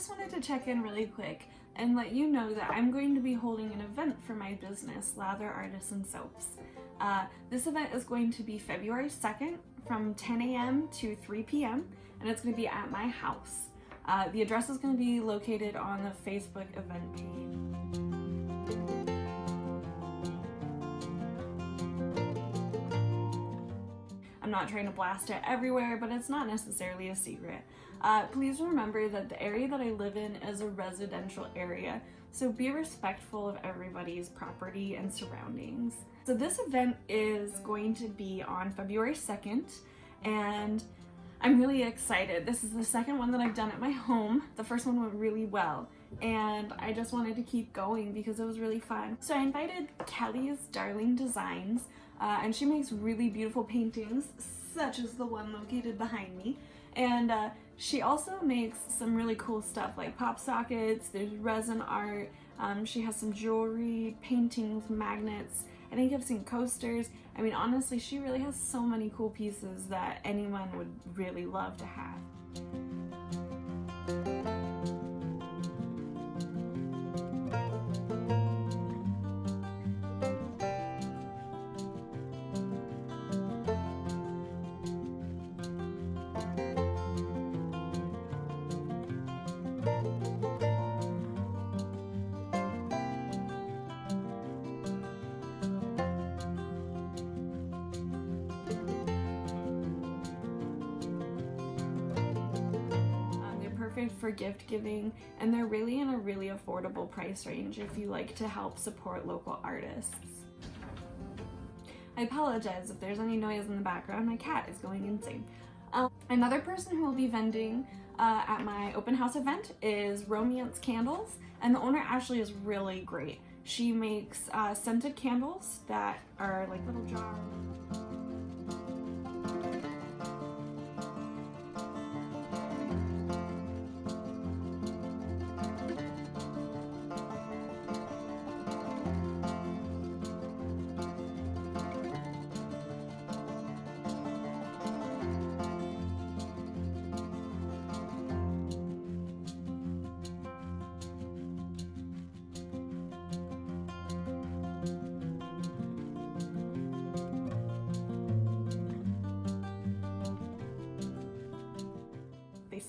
just wanted to check in really quick and let you know that I'm going to be holding an event for my business, LAHther Artisan Soaps. This event is going to be February 2nd from 10 a.m. to 3 p.m. and it's going to be at my house. The address is going to be located on the Facebook event page. I'm not trying to blast it everywhere, but it's not necessarily a secret. Please remember that the area that I live in is a residential area, so be respectful of everybody's property and surroundings. So this event is going to be on February 2nd, and I'm really excited. This is the second one that I've done at my home. The first one went really well, and I just wanted to keep going because it was really fun. So I invited Kelly's Darling Designs, and she makes really beautiful paintings, such as the one located behind me. And she also makes some really cool stuff like pop sockets, there's resin art, she has some jewelry, paintings, magnets, I think I've seen coasters. I mean, honestly, she really has so many cool pieces that anyone would really love to have. Perfect for gift giving, and they're really in a really affordable price range if you like to help support local artists. I apologize if there's any noise in the background, my cat is going insane. Another person who will be vending at my open house event is Romance Candles, and the owner Ashley is really great. She makes scented candles that are like little jars.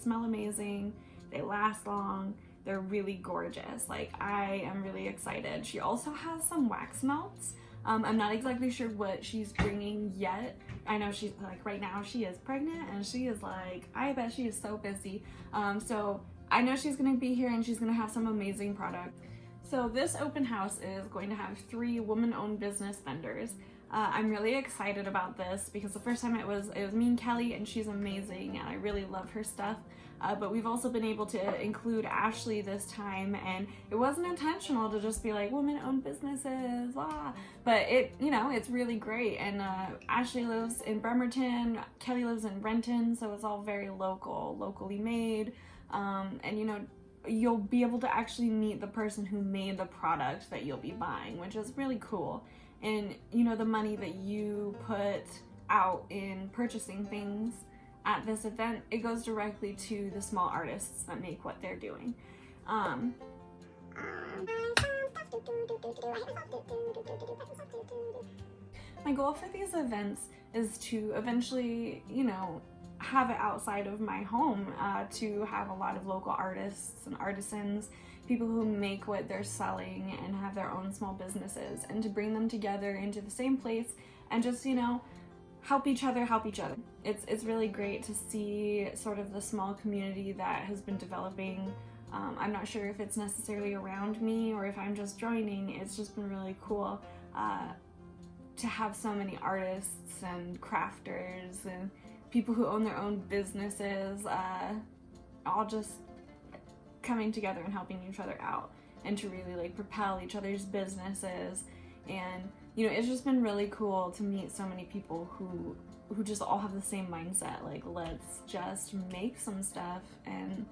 Smell amazing, they last long, they're really gorgeous. Like, I am really excited. She also has some wax melts. I'm not exactly sure what she's bringing yet. I know she's like, right now she is pregnant and she is like, I bet she is so busy. So I know she's gonna be here and she's gonna have some amazing product. So this open house is going to have 3 woman-owned business vendors. I'm really excited about this because the first time it was me and Kelly, and she's amazing and I really love her stuff. But we've also been able to include Ashley this time, and it wasn't intentional to just be like women-owned businesses, but it's really great. And Ashley lives in Bremerton, Kelly lives in Renton, so it's all very locally made, and you'll be able to actually meet the person who made the product that you'll be buying, which is really cool. And the money that you put out in purchasing things at this event, it goes directly to the small artists that make what they're doing. My goal for these events is to eventually, have it outside of my home, to have a lot of local artists and artisans, people who make what they're selling and have their own small businesses, and to bring them together into the same place and just, help each other. It's really great to see sort of the small community that has been developing. I'm not sure if it's necessarily around me or if I'm just joining. It's just been really cool to have so many artists and crafters and people who own their own businesses, all just coming together and helping each other out, and to really propel each other's businesses. And it's just been really cool to meet so many people who just all have the same mindset, like, let's just make some stuff, and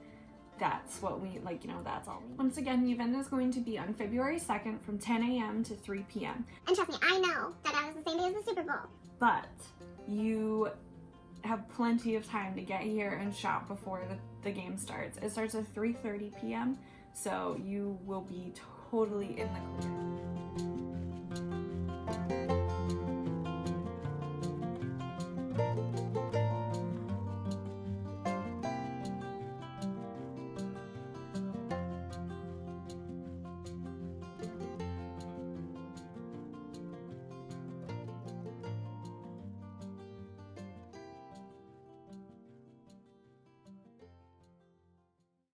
that's what we that's all. Once again, the event is going to be on February 2nd from 10 a.m. to 3 p.m. And trust me, I know that is the same day as the Super Bowl. But you have plenty of time to get here and shop before the game starts. It starts at 3:30 p.m., so you will be totally in the clear.